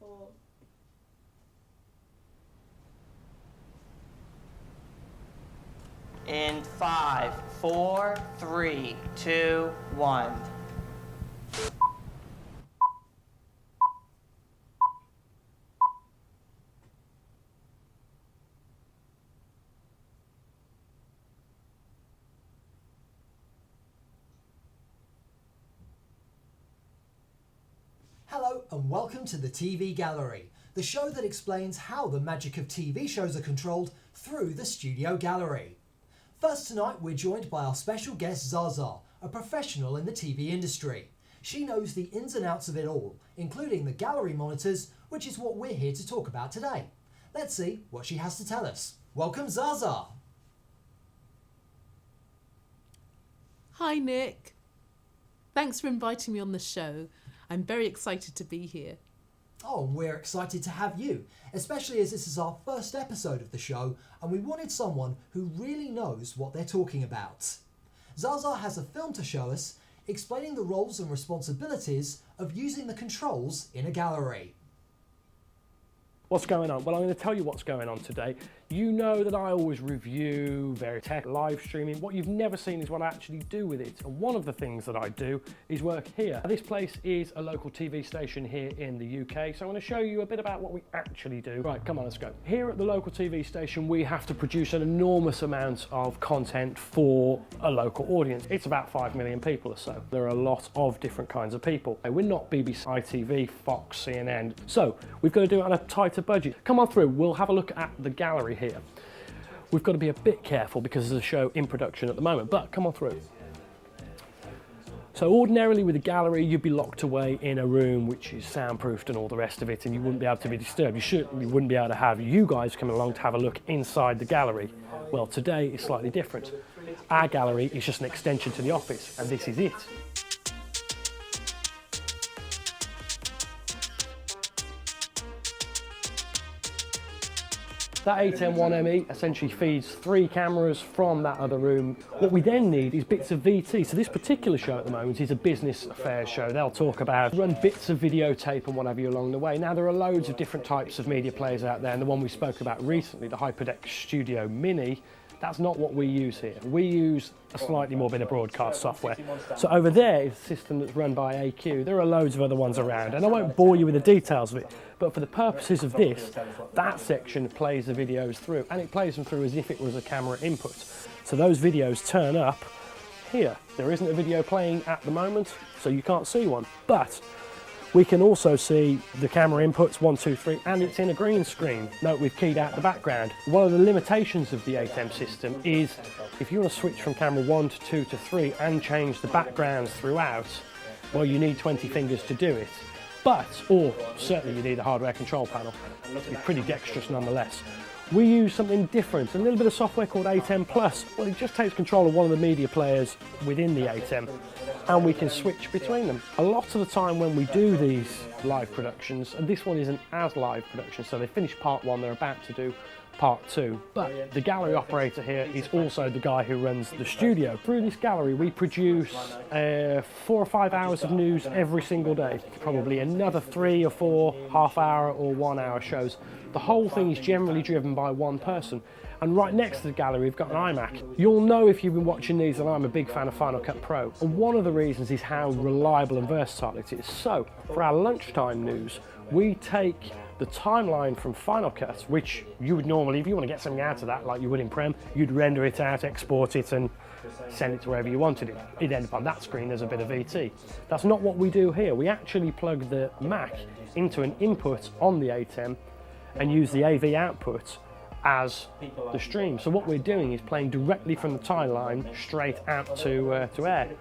4. In 5, 4, 3, 2, 1. Hello and welcome to the TV Gallery, the show that explains how the magic of TV shows are controlled through the Studio Gallery. First tonight we're joined by our special guest Zaza, a professional in the TV industry. She knows the ins and outs of it all, including the gallery monitors, which is what we're here to talk about today. Let's see what she has to tell us. Welcome Zaza! Hi Nick. Thanks for inviting me on the show. I'm very excited to be here. Oh, and we're excited to have you, especially as this is our first episode of the show and we wanted someone who really knows what they're talking about. Zaza has a film to show us explaining the roles and responsibilities of using the controls in a gallery. What's going on? Well, I'm going to tell you what's going on today. You know that I always review various tech, live streaming. What you've never seen is what I actually do with it. And one of the things that I do is work here. This place is a local TV station here in the UK. So I'm going to show you a bit about what we actually do. Right, come on, let's go. Here at the local TV station, we have to produce an enormous amount of content for a local audience. It's about 5 million people or so. There are a lot of different kinds of people. We're not BBC, ITV, Fox, CNN. So we've got to do it on a tighter budget. Come on through, we'll have a look at the gallery here. We've got to be a bit careful because there's a show in production at the moment, but come on through. So ordinarily with a gallery, you'd be locked away in a room which is soundproofed and all the rest of it, and you wouldn't be able to be disturbed. You certainly wouldn't be able to have you guys coming along to have a look inside the gallery. Well, today is slightly different. Our gallery is just an extension to the office, and this is it. That A101ME essentially feeds 3 cameras from that other room. What we then need is bits of VT. So this particular show at the moment is a business affairs show. They'll talk about, run bits of videotape and what have you along the way. Now there are loads of different types of media players out there, and the one we spoke about recently, the HyperDeck Studio Mini, that's not what we use here. We use a slightly more bit of broadcast software. So over there is a system that's run by AQ. There are loads of other ones around, and I won't bore you with the details of it, but for the purposes of this, that section plays the videos through, and it plays them through as if it was a camera input. So those videos turn up here. There isn't a video playing at the moment, so you can't see one, but we can also see the camera inputs 1, 2, 3, and it's in a green screen. Note we've keyed out the background. One of the limitations of the ATEM system is if you want to switch from camera 1 to 2 to 3 and change the backgrounds throughout, well, you need 20 fingers to do it. But, or certainly you need a hardware control panel. It's pretty dexterous nonetheless. We use something different, a little bit of software called ATEM Plus. Well, it just takes control of one of the media players within the ATEM, and we can switch between them. A lot of the time when we do these live productions, and this one isn't as live production, so they finished part 1, they're about to do part 2, but the gallery operator here is also the guy who runs the studio. Through this gallery we produce 4 or 5 hours of news every single day, probably another 3 or 4 half-hour or 1-hour shows. The whole thing is generally driven by one person. And right next to the gallery we've got an iMac. You'll know if you've been watching these that I'm a big fan of Final Cut Pro, and one of the reasons is how reliable and versatile it is. So for our lunchtime news, we take the timeline from Final Cut, which you would normally, if you want to get something out of that like you would in Prem, you'd render it out, export it and send it to wherever you wanted it. It'd end up on that screen as a bit of VT. That's not what we do here. We actually plug the Mac into an input on the ATEM and use the AV output as the stream. So what we're doing is playing directly from the timeline straight out to air.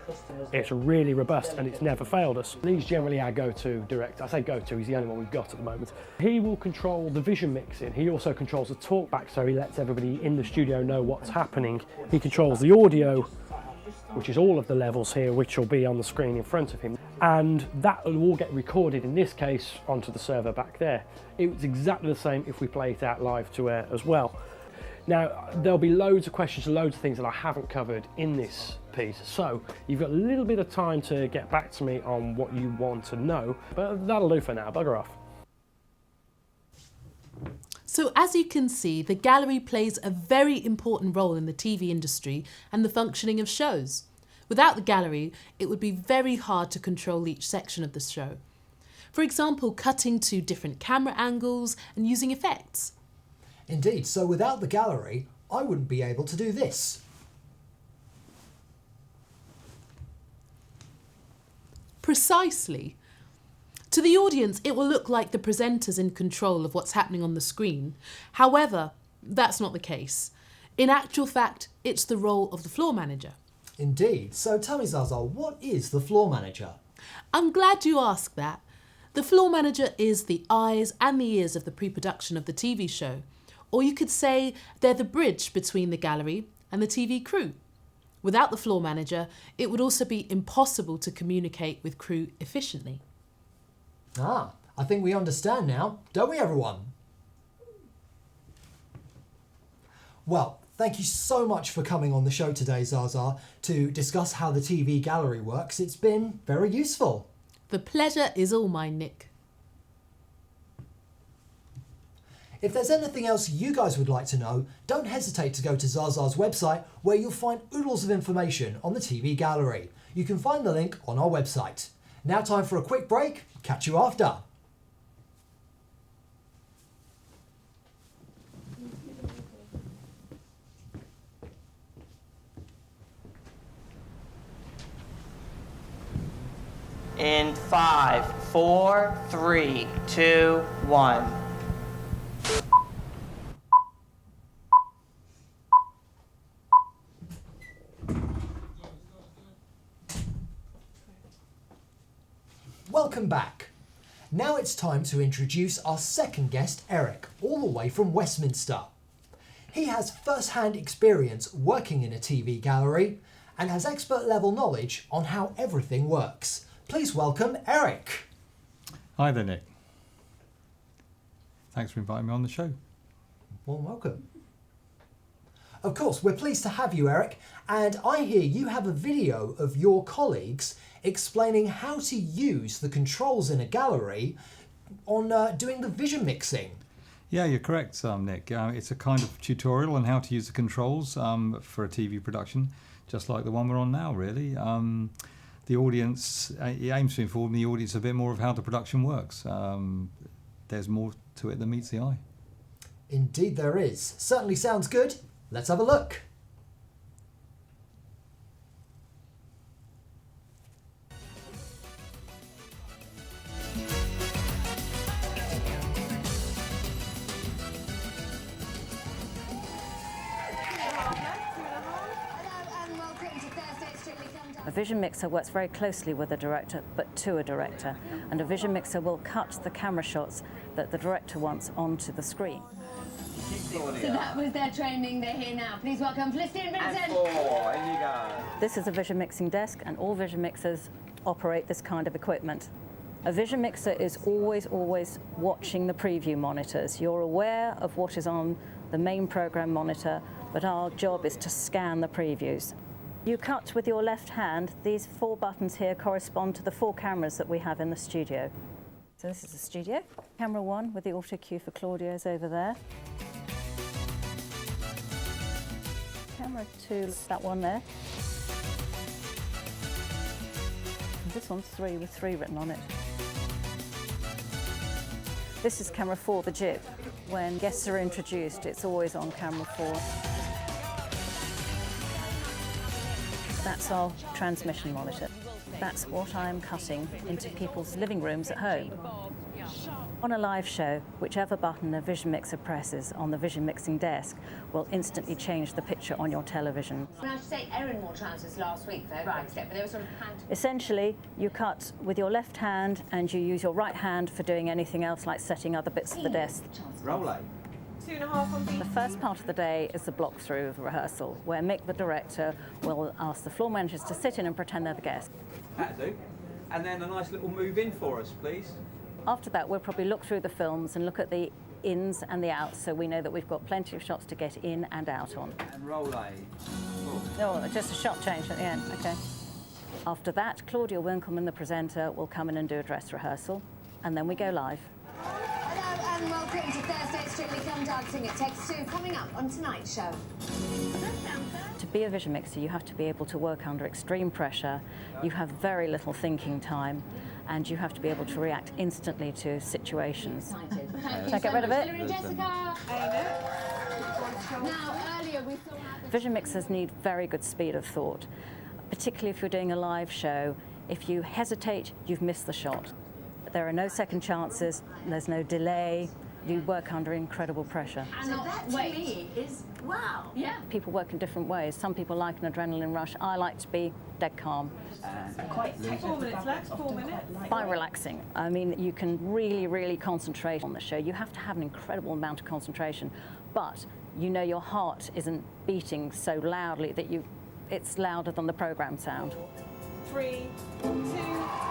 It's really robust and it's never failed us. He's generally our go-to director. I say go-to, he's the only one we've got at the moment. He will control the vision mixing. He also controls the talkback, so he lets everybody in the studio know what's happening. He controls the audio, which is all of the levels here, which will be on the screen in front of him. And that will all get recorded, in this case, onto the server back there. It's exactly the same if we play it out live to air as well. Now, there'll be loads of questions and loads of things that I haven't covered in this piece, so you've got a little bit of time to get back to me on what you want to know, but that'll do for now. Bugger off. So as you can see, the gallery plays a very important role in the TV industry and the functioning of shows. Without the gallery, it would be very hard to control each section of the show. For example, cutting to different camera angles and using effects. Indeed, so without the gallery, I wouldn't be able to do this. Precisely. To the audience, it will look like the presenter's in control of what's happening on the screen. However, that's not the case. In actual fact, it's the role of the floor manager. Indeed, so tell me Zaza, what is the floor manager? I'm glad you asked that. The floor manager is the eyes and the ears of the pre-production of the TV show. Or you could say they're the bridge between the gallery and the TV crew. Without the floor manager, it would also be impossible to communicate with crew efficiently. Ah, I think we understand now, don't we everyone? Well, thank you so much for coming on the show today, Zaza, to discuss how the TV gallery works. It's been very useful. The pleasure is all mine, Nick. If there's anything else you guys would like to know, don't hesitate to go to Zaza's website where you'll find oodles of information on the TV gallery. You can find the link on our website. Now time for a quick break. Catch you after. In 5, 4, 3, 2, 1. Welcome back. Now it's time to introduce our second guest, Eric, all the way from Westminster. He has first-hand experience working in a TV gallery and has expert level knowledge on how everything works. Please welcome Eric. Hi there, Nick. Thanks for inviting me on the show. Well, welcome. Of course, we're pleased to have you, Eric, and I hear you have a video of your colleagues explaining how to use the controls in a gallery on doing the vision mixing. Yeah, you're correct, Nick. It's a kind of tutorial on how to use the controls for a TV production, just like the one we're on now, really. The audience, it aims to inform the audience a bit more of how the production works. There's more to it than meets the eye. Indeed there is. Certainly sounds good. Let's have a look. A vision mixer works very closely with a director, but to a director, and a vision mixer will cut the camera shots that the director wants onto the screen. So that was their training. They're here now. Please welcome Felicity and Vincent. This is a vision mixing desk, and all vision mixers operate this kind of equipment. A vision mixer is always watching the preview monitors. You're aware of what is on the main program monitor, but our job is to scan the previews. You cut with your left hand. These 4 buttons here correspond to the 4 cameras that we have in the studio. So this is the studio. Camera 1 with the auto cue for Claudio is over there. Camera 2, that one there. And this one's 3 with 3 written on it. This is camera 4, the jib. When guests are introduced, it's always on camera 4. That's our transmission monitor. That's what I'm cutting into people's living rooms at home. On a live show, whichever button a vision mixer presses on the vision mixing desk will instantly change the picture on your television. I have to say, Erin wore trousers last week for her quick step, but they were sort of hand. Essentially, you cut with your left hand and you use your right hand for doing anything else like setting other bits of the desk. The first part of the day is the block through of rehearsal, where Mick, the director, will ask the floor managers to sit in and pretend they're the guests. That'll do. And then a nice little move in for us, please. After that, we'll probably look through the films and look at the ins and the outs, so we know that we've got plenty of shots to get in and out on. And roll A. Oh, just a shot change at the end, okay. After that, Claudia Winkleman, the presenter, will come in and do a dress rehearsal, and then we go live. Hello, and welcome to Thursday Strictly Come Dancing. It takes two coming up on tonight's show. To be a vision mixer, you have to be able to work under extreme pressure. You have very little thinking time, and you have to be able to react instantly to situations. Shall I get rid of it? Hillary and Jessica. Now, earlier we saw Vision mixers need very good speed of thought, particularly if you're doing a live show. If you hesitate, you've missed the shot. There are no second chances, there's no delay. You work under incredible pressure. so that to me is wow. Yeah. People work in different ways. Some people like an adrenaline rush. I like to be dead calm. Quite 4 minutes left, 4 minutes. By relaxing, I mean, you can really, really concentrate on the show. You have to have an incredible amount of concentration, but you know your heart isn't beating so loudly that it's louder than the program sound. 3, 2, 1.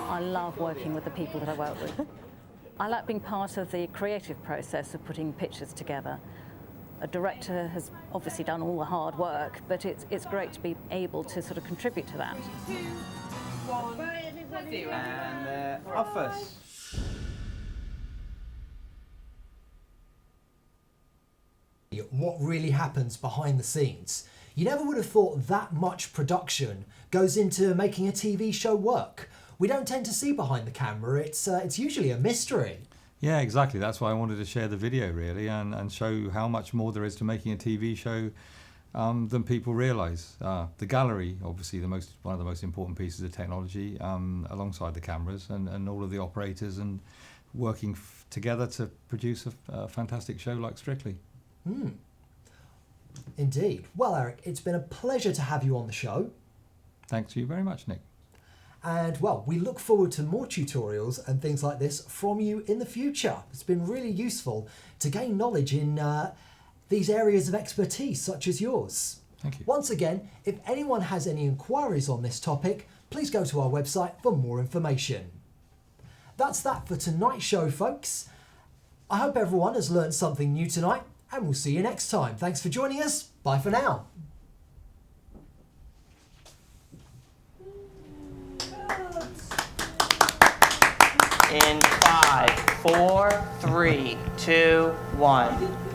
I love working with the people that I work with. I like being part of the creative process of putting pictures together. A director has obviously done all the hard work, but it's great to be able to sort of contribute to that. 2, 1. And off us. What really happens behind the scenes. You never would have thought that much production goes into making a TV show work. We don't tend to see behind the camera. It's usually a mystery. Yeah, exactly. That's why I wanted to share the video, really, and show how much more there is to making a TV show than people realise. The gallery, obviously, one of the most important pieces of technology, alongside the cameras and all of the operators, and working together to produce a fantastic show like Strictly. Indeed. Well, Eric, it's been a pleasure to have you on the show. Thanks to you very much, Nick. And, well, we look forward to more tutorials and things like this from you in the future. It's been really useful to gain knowledge in these areas of expertise such as yours. Thank you. Once again, if anyone has any inquiries on this topic, please go to our website for more information. That's that for tonight's show, folks. I hope everyone has learned something new tonight, and we'll see you next time. Thanks for joining us. Bye for now. In 5, 4, 3, 2, 1.